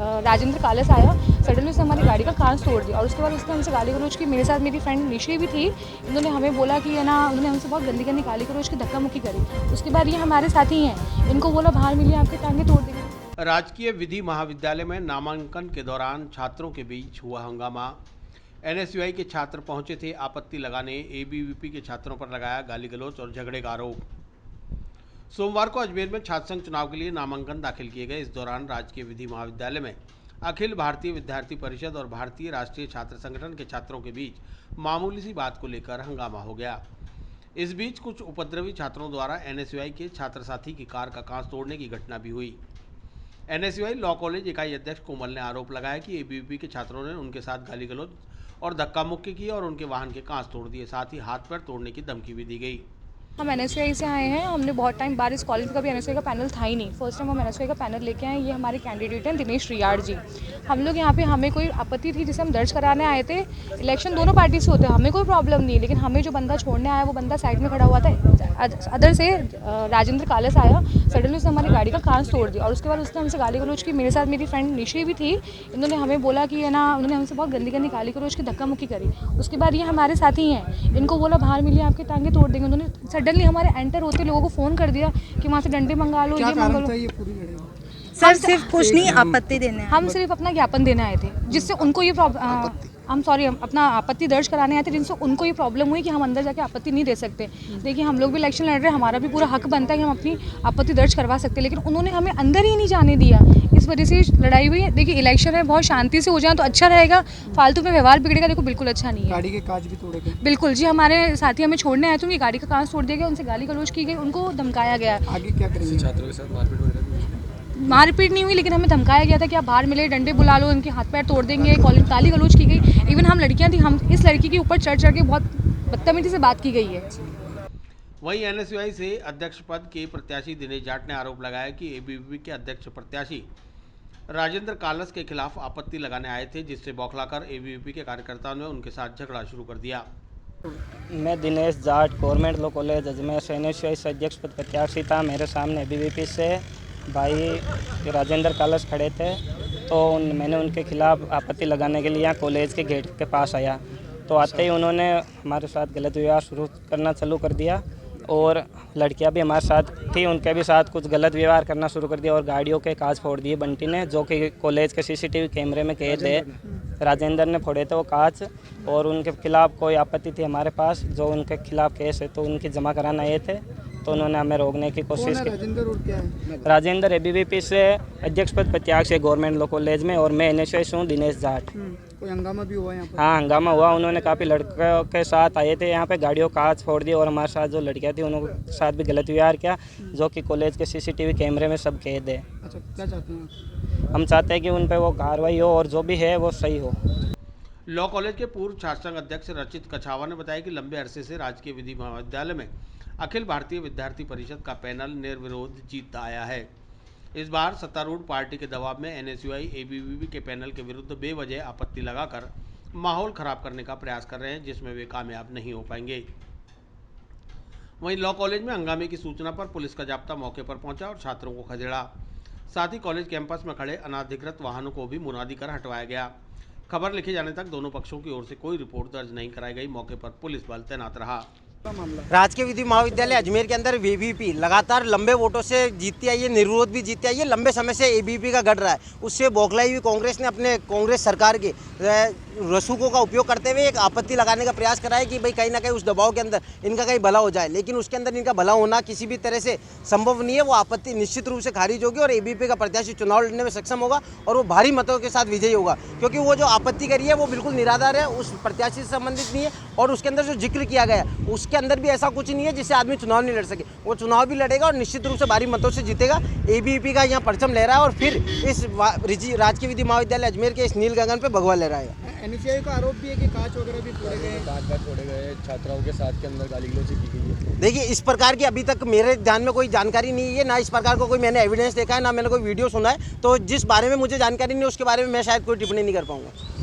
राजेंद्र कालस आया, सडनली उसने हमारी गाड़ी का कांच तोड़ दिया और उसके बाद उसने हमसे गाली गलौज की। मेरे साथ मेरी फ्रेंड निशी भी थी, इन्होंने हमें बोला कि है ना, उन्होंने हमसे बहुत गंदी गंदी गाली गलौज की, धक्का मुक्की करी। उसके बाद ये हमारे साथ ही हैं, इनको बोला बाहर मिलिए, आपके टांगे तोड़ देंगे। राजकीय विधि महाविद्यालय में नामांकन के दौरान छात्रों के बीच हुआ हंगामा। एनएसयूआई के छात्र पहुंचे थे आपत्ति लगाने, एबीवीपी के छात्रों पर लगाया गाली गलौज और झगड़े का आरोप। सोमवार को अजमेर में छात्र संघ चुनाव के लिए नामांकन दाखिल किए गए। इस दौरान राजकीय विधि महाविद्यालय में अखिल भारतीय विद्यार्थी परिषद और भारतीय राष्ट्रीय छात्र संगठन के छात्रों के बीच मामूली सी बात को लेकर हंगामा हो गया। इस बीच कुछ उपद्रवी छात्रों द्वारा एनएसयूआई के छात्र साथी की कार का कांच तोड़ने की घटना भी हुई। एनएसयूआई लॉ कॉलेज इकाई अध्यक्ष कोमल ने आरोप लगाया कि एबीवीपी के छात्रों ने उनके साथ गाली गलौज और धक्का मुक्की की और उनके वाहन के कांच तोड़ दिए, साथ ही हाथ पैर तोड़ने की धमकी भी दी गई। हम एनएसयूआई से आए हैं, हमने बहुत टाइम बाद, इस कॉलेज में कभी एनएसयूआई का पैनल था ही नहीं, फर्स्ट टाइम हम एनएसयूआई का पैनल लेके आए। ये हमारे कैंडिडेट हैं दिनेश रियाड़ जी। हम लोग यहाँ पे, हमें कोई आपत्ति थी जिसे हम दर्ज कराने आए थे। इलेक्शन दोनों पार्टी से होते हैं, हमें कोई प्रॉब्लम नहीं, लेकिन हमें जो बंदा छोड़ने आया वो बंदा साइड में खड़ा हुआ था। अदर से राजेंद्र कालस आया, सडनली उसने हमारी गाड़ी का कांच तोड़ दिया और उसके बाद उसने हमसे गाली गलौज की। मेरे साथ मेरी फ्रेंड निशी भी थी, इन्होंने हमें बोला कि है ना, उन्होंने हमसे बहुत गंदी गंदी गाली गलौज की, धक्का मुक्की करी। उसके बाद ये हमारे साथ ही हैं, इनको बोला बाहर मिलिए, आपके टांगे तोड़ देंगे। उन्होंने सडनली हमारे एंटर होते लोगों को फ़ोन कर दिया कि वहाँ से डंडे मंगा लो, ये मंगा लो। सर सिर्फ कुछ नहीं, आपत्ति देने हम सिर्फ अपना ज्ञापन देने आए थे, जिससे उनको ये हम अपना आपत्ति दर्ज कराने आए थे, जिनसे उनको ये प्रॉब्लम हुई कि हम अंदर जाके आपत्ति नहीं दे सकते। देखिए, हम लोग भी इलेक्शन लड़ रहे हैं, हमारा भी पूरा हक बनता है कि हम अपनी आपत्ति दर्ज करवा सकते हैं, लेकिन उन्होंने हमें अंदर ही नहीं जाने दिया। इस वजह से लड़ाई हुई है। देखिए, इलेक्शन है, बहुत शांति से हो जाए तो अच्छा रहेगा, फालतू में व्यवहार बिगड़ेगा, देखो बिल्कुल अच्छा नहीं है। गाड़ी के कांच भी तोड़े गए? बिल्कुल जी, हमारे साथी हमें छोड़ने आए थे, उनकी गाड़ी का कांच तोड़ दिया गया, उनसे गाली गलौज की गई, उनको धमकाया गया। आगे क्या करेंगे? छात्रों के साथ मारपीट वगैरह? मारपीट नहीं हुई, लेकिन हमें धमकाया गया था कि आप बाहर मिले, डंडे बुला लो, इनके हाथ पैर तोड़ देंगे, गाली गलौज की गई। इवन हम लड़कियां थी, हम इस लड़की के ऊपर चढ़ के बहुत बदतमीजी से बात की गई है। वहीं एनएसयूआई से अध्यक्ष पद के प्रत्याशी दिनेश जाट ने आरोप लगाया कि एबीवीपी के अध्यक्ष प्रत्याशी राजेंद्र कालस के खिलाफ आपत्ति लगाने आए थे, जिससे बौखलाकर एबीवीपी के कार्यकर्ताओं ने उनके साथ झगड़ा शुरू कर दिया। मैं Dinesh Jat, government law college Ajmer से एनएसयूआई से अध्यक्ष पद प्रत्याशी था। मेरे सामने एबीवीपी से भाई राजेंद्र कालस खड़े थे, तो मैंने उनके खिलाफ आपत्ति लगाने के लिए यहाँ कॉलेज के गेट के पास आया, तो आते ही उन्होंने हमारे साथ गलत व्यवहार शुरू करना चालू कर दिया और लड़कियां भी हमारे साथ थी, उनके भी साथ कुछ गलत व्यवहार करना शुरू कर दिया और गाड़ियों के कांच फोड़ दिए बंटी ने, जो कि कॉलेज के सीसीटीवी कैमरे में कैद है। राजेंद्र ने फोड़े थे वो कांच, और उनके खिलाफ कोई आपत्ति थी हमारे पास, जो उनके खिलाफ केस है तो उनकी जमा कराना आए थे, तो उन्होंने हमें रोकने की कोशिश की। राजेंद्र और क्या है? राजेंद्र एबीवीपी से अध्यक्ष पद प्रत्याशी है गवर्नमेंट लॉ कॉलेज में, और मैं एनएसयूआई से हूँ दिनेश जाट। कोई हंगामा भी हुआ यहाँ पर? हाँ, हंगामा हुआ। उन्होंने काफ़ी लड़कों के साथ आए थे यहाँ पे, गाड़ियों का कांच फोड़ दिए और हमारे साथ जो लड़कियाँ थी उनके साथ भी गलत व्यवहार किया, जो कि कॉलेज के सीसीटीवी कैमरे में सब कैद है। अच्छा, क्या चाहते हैं? हम चाहते हैं कि उन पर वो कार्रवाई हो और जो भी है वो सही हो। लॉ कॉलेज के पूर्व छात्र संघ अध्यक्ष रचित कछावा ने बताया कि लंबे अरसे से राजकीय विधि महाविद्यालय में अखिल भारतीय विद्यार्थी परिषद का पैनल निर्विरोध जीतता आया है। इस बार सत्तारूढ़ पार्टी के दबाव में एनएसयूआई एबीवीपी के पैनल के विरुद्ध बेवजह आपत्ति लगाकर माहौल खराब करने का प्रयास कर रहे हैं, जिसमें वे कामयाब नहीं हो पाएंगे। वहीं लॉ कॉलेज में हंगामे की सूचना पर पुलिस का जाब्ता मौके पर पहुंचा और छात्रों को खदेड़ा। साथ ही कॉलेज कैंपस में खड़े अनाधिकृत वाहनों को भी मुनादी कर हटवाया गया। खबर लिखे जाने तक दोनों पक्षों की ओर से कोई रिपोर्ट दर्ज नहीं कराई गई। मौके पर पुलिस बल तैनात रहा। राजकीय विधि महाविद्यालय अजमेर के अंदर एबीवीपी लगातार लंबे वोटों से जीतती आई है, निर्विरोध भी जीतती आई है। लंबे समय से एबीवीपी का गढ़ रहा है। उससे बौखलाई हुई कांग्रेस ने अपने कांग्रेस सरकार के रसूखों का उपयोग करते हुए एक आपत्ति लगाने का प्रयास करा है कि भाई कहीं ना कहीं उस दबाव के अंदर इनका कहीं भला हो जाए, लेकिन उसके अंदर इनका भला होना किसी भी तरह से संभव नहीं है। वो आपत्ति निश्चित रूप से खारिज होगी और एबीवीपी का प्रत्याशी चुनाव लड़ने में सक्षम होगा और वो भारी मतों के साथ विजयी होगा, क्योंकि वो जो आपत्ति करी है वो बिल्कुल निराधार है, उस प्रत्याशी से संबंधित नहीं है और उसके अंदर जो जिक्र किया गया है उसके अंदर भी ऐसा कुछ नहीं है जिससे आदमी चुनाव नहीं लड़ सके। वो चुनाव भी लड़ेगा और निश्चित रूप से भारी मतों से जीतेगा। एबीवीपी का यहाँ परचम लहरा है और फिर इस राजकीय विधि महाविद्यालय अजमेर के इस नील गगन पे भगवा लहराएगा। एनएसयूआई का आरोप भी है कि कांच वगैरह भी फोड़े गए, कांच फोड़े गए, छात्राओं के साथ के अंदर गाली गलौज की गई है। देखिए, इस प्रकार की अभी तक मेरे ध्यान में कोई जानकारी नहीं है, ना इस प्रकार का कोई मैंने एविडेंस देखा है, ना मैंने कोई वीडियो सुना है, तो जिस बारे में मुझे जानकारी नहीं है उसके बारे में मैं शायद कोई टिप्पणी नहीं कर पाऊंगा।